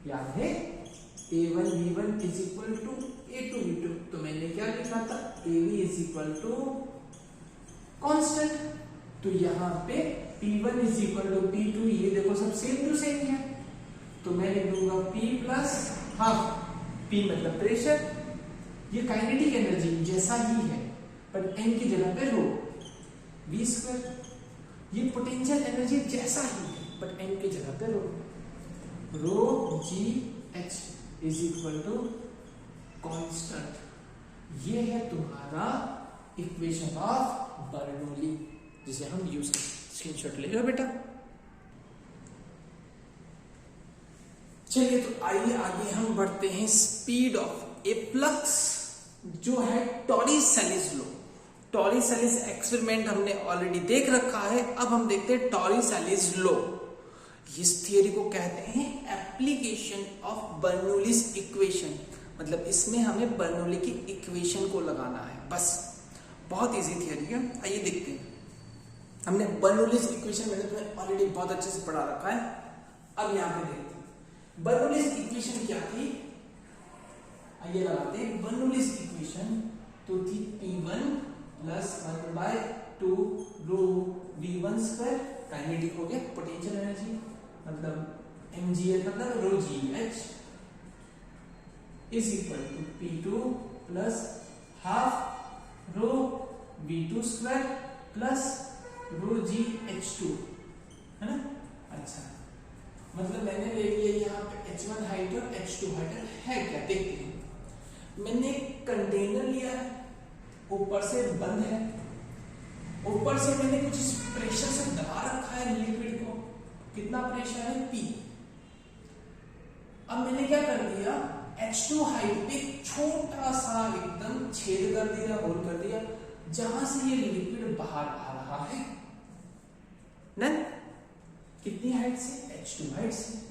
याद है A1V1 is equal to A2V2, तो मैंने क्या लिखा था AB is equal to constant, तो यहाँ पे P1 is equal to P2, ये देखो सब सेम टू सेम है, तो मैं लिख दूंगा P प्लस हाफ, P मतलब प्रेशर, ये काइनेटिक एनर्जी जैसा ही है पर n की जगह पे रो v स्क्वायर, ये पोटेंशियल एनर्जी जैसा ही है बट n की जगह पे rho g h is equal to constant. ये है तुम्हारा इक्वेशन ऑफ बर्नौली जिसे हम यूज कर, स्क्रीनशॉट ले लो बेटा। चलिए तो आइए आगे हम बढ़ते हैं। स्पीड ऑफ ए फ्लक्स जो है टॉरिसेलिस लॉ, टॉरिसेलिस एक्सपेरिमेंट हमने ऑलरेडी देख रखा है, अब हम देखते हैं टॉरिसेलिस लॉ। इस थियरी को कहते हैं एप्लीकेशन ऑफ बर्नौलीज इक्वेशन, मतलब इसमें हमें बर्नौली की इक्वेशन को लगाना है, बस बहुत इजी थियरी है। आइए देखते हैं, हमने बर्नौलीज इक्वेशन मैंने तुम्हें ऑलरेडी बहुत अच्छे से पढ़ा रखा है, अब यहाँ पे देखते हैं बर्नौलीज इक्वेशन क्या थी। आइए लगाते हैं बर्नौलीज इक्वेशन, तो थी P1 plus 1/2 rho V1 square, kinetic हो गया, पोटेंशियल एनर्जी मतलब mgh मतलब rho gh is equal to P2 plus half rho V2 square plus rho gh2, है ना। अच्छा, मतलब मैंने ले लिया यहाँ पे h1 हाइट और h2 हाइट है क्या, देखते हैं। मैंने एक कंटेनर लिया है, ऊपर से बंद है, ऊपर से मैंने कुछ प्रेशर से दबा रखा है लिक्विड को, कितना प्रेशर है P। अब मैंने क्या कर दिया, H2 हाइट पे छोटा सा एकदम छेद कर दिया, होल कर दिया, जहां से ये लिक्विड बाहर आ रहा है ना, कितनी हाइट से, H2 हाइट से।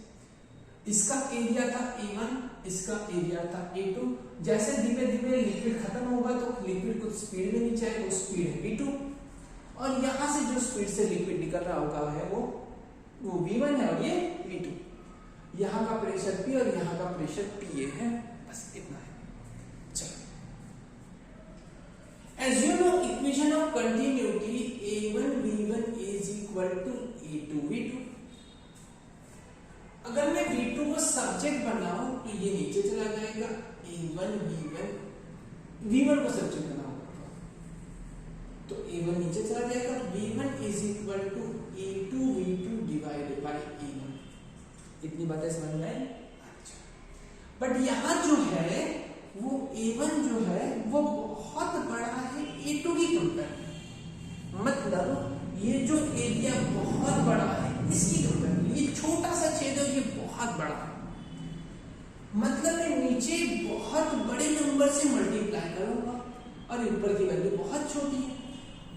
इसका एरिया था A1, इसका एरिया था A2। जैसे धीमे धीमे लिक्विड खत्म होगा तो लिक्विड कुछ स्पीड में नीचे आएगा, वो स्पीड है V2, और यहां से जो स्पीड से लिक्विड निकल रहा होगा है वो V1 है और ये V2। यहाँ का प्रेशर P और यहाँ का प्रेशर PA है, बस इतना है। चलो, as you know equation of continuity A1V1 is equal to A2V2। अगर मैं V2 को सब्जेक्ट बनाऊं तो ये नीचे चला जाएगा, A1V1 V1 को सब्जेक्ट बनाऊंगा तो A1 नीचे चला जाएगा, V1 is equal to A2V2 divided by A1। इतनी बातें समझ में आई। अच्छा, बट यहाँ जो है वो A1 जो है वो बहुत बड़ा है A2 की कंपेयर में, मतलब ये जो एरिया बहुत बड़ा है इसकी कंपेयर में ये छोटा सा छेद है, ये बहुत बड़ा है, मतलब मैं नीचे बहुत बड़े नंबर से मल्टीप्लाई करूंगा और ऊपर की वैल्यू बहुत छोटी है,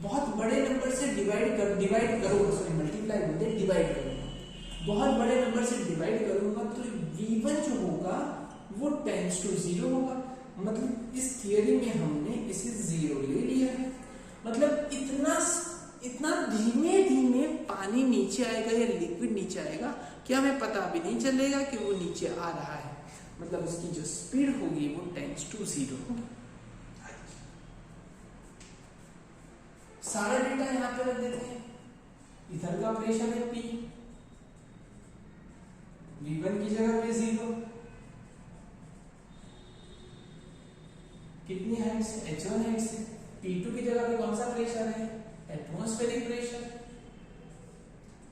बहुत बड़े नंबर से डिवाइड करूंगा, सॉरी मल्टीप्लाई बोलते हैं, डिवाइड करूंगा, बहुत बड़े नंबर से डिवाइड करूंगा तो V1 जो होगा वो टेंड्स टू 0 होगा। मतलब इस थियरी में हमने इसे 0 ले लिया है, मतलब इतना धीमे धीमे पानी नीचे आएगा या लिक्विड नीचे आएगा कि हमें पता भी नहीं चलेगा कि वो नीचे आ रहा है, मतलब उसकी जो स्पीड होगी वो टेंड्स टू 0 होगी। सारा डेटा यहाँ पे रख देते हैं, इधर का प्रेशर है P, V1 की जगह पे 0, कितनी हाइट से, H1 हाइट से, P2 की जगह पे कौन सा प्रेशर है, एटमॉस्फेरिक प्रेशर,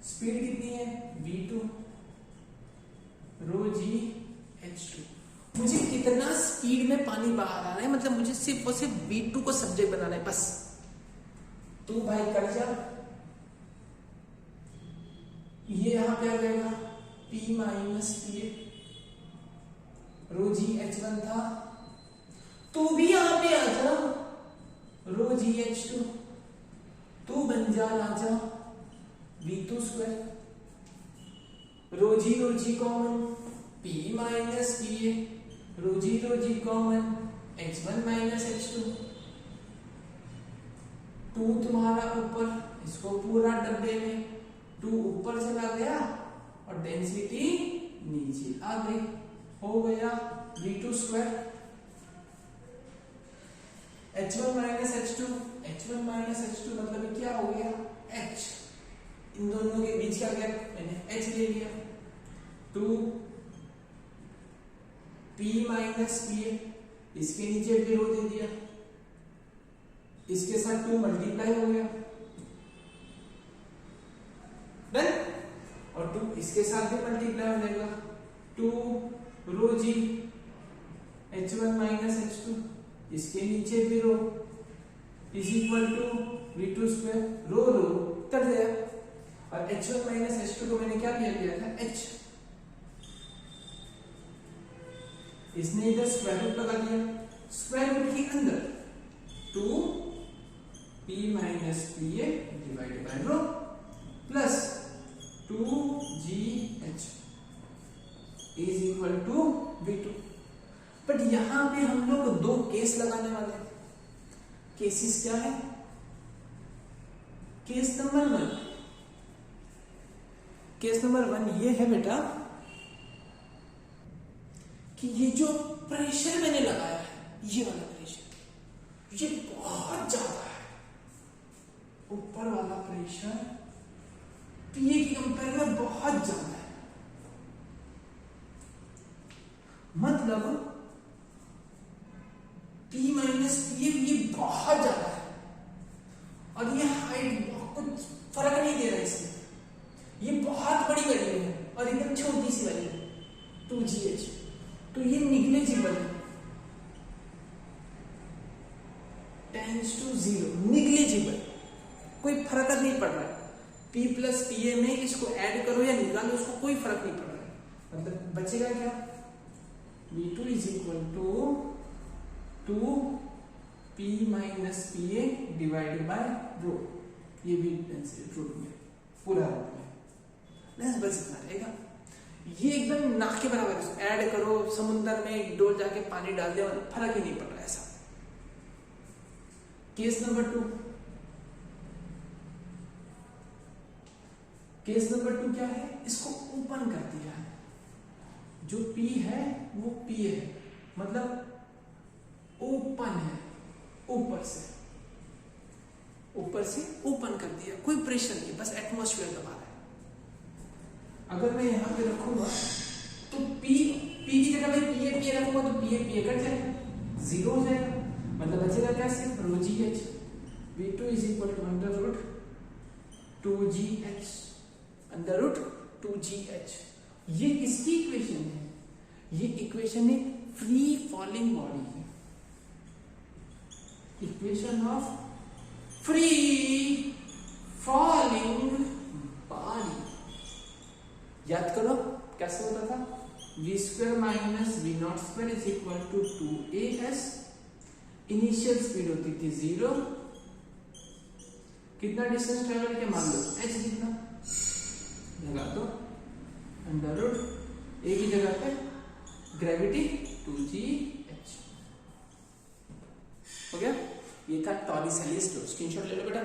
स्पीड कितनी है V2 रो gh2। मुझे कितना स्पीड में पानी बाहर आ रहा है, मतलब मुझे सिर्फ और सिर्फ V2 को सब्जेक्ट बनाना है बस। तो भाई कर जा, ये यहां पे आ जाएगा P माइनस PA, रो gh1 था, तू भी यहां पे आ जा, रो gh2, तू बन जा राजा V2 स्क्वायर, रो जी कॉमन, P माइनस PA, रो जी कॉमन, H1 माइनस H2, 2 तुम्हारा ऊपर, इसको पूरा डब्बे में 2 ऊपर चला गया और डेंसिटी नीचे आ गई, हो गया v2 square. h1 minus h2, h1 minus h2 मतलब क्या हो गया h, इन दोनों के बीच का गैप मैंने h ले लिया, 2 p माइनस pa, इसके नीचे भी रो दे दिया, इसके साथ 2 मल्टीप्लाई हो गया, डन, और 2 इसके साथ भी मल्टीप्लाई हो जाएगा, 2 रो जी h1 माइनस h2, इसके नीचे भी rho is equal to v2 square, rho rho cut गया, और h1 माइनस h2 को मैंने क्या लिया था h, इसने इधर स्क्वायर रूट लगा दिया, स्क्वायर रूट के अंदर 2 p minus pa divide by rho plus 2gh is equal to v2। But यहां पे हम लोग दो केस लगाने वाले हैं। केसेस क्या है? केस नंबर 1, केस नंबर 1 ये है बेटा कि ये जो प्रेशर मैंने लगाया है, ये वाला प्रेशर ये बहुत ज्यादा है, ऊपर वाला प्रेशर पीए की कंपेयर में बहुत ज्यादा है, मतलब P माइनस पी ये बहुत ज्यादा है, और ये हाइट कुछ फर्क नहीं दे रहा है इसमें, ये बहुत बड़ी वैल्यू है और एकदम छोटी सी वैल्यू है 2gh, तो ये निग्लेजिबल है, टेंड्स टू 0, निग्लेजिबल, कोई फर्क नहीं पड़ रहा है, P प्लस पीए में इसको ऐड करो या निकालो उसको कोई फर्क नहीं पड़ रहा है, मतलब बचेगा क्या, v2 is equal to 2p minus pa divide by rho, ये भी रूट में पूरा रूट में बस इतना रहेगा, ये एकदम नाक के बराबर है, ऐड करो समुद्र में डोल जाके पानी डाल दे, फर्क ही नहीं पड़ रहा ऐसा। केस नंबर 2, केस नंबर 2 क्या है, इसको ओपन कर दिया है, जो P है वो P है, मतलब ओपन है, ऊपर से ओपन कर दिया, कोई प्रेशर नहीं, बस एटमॉस्फेयर दबा रहा है। अगर मैं यहां पे रखूंगा तो P की जगह पे PA रखूंगा तो PA कट जाएगा, 0 हो जाएगा, मतलब बचेगा क्या, सिर्फ rho GH, v2 is equal to under root 2gh, under root 2gh। ये किसकी इक्वेशन है, ये इक्वेशन है फ्री फॉलिंग बॉडी की, equation of free falling body, याद करो कैसे होता था, v square minus v not square is equal to 2as, initial speed होती थी 0, कितना डिस्टेंस ट्रेवल किया मान लो h जितना, लगा दो अंडर रूट a की जगह पे ग्रेविटी 2gh, हो गया, ये था टॉरिसेलिस लॉ, स्क्रीनशॉट ले लो बेटा।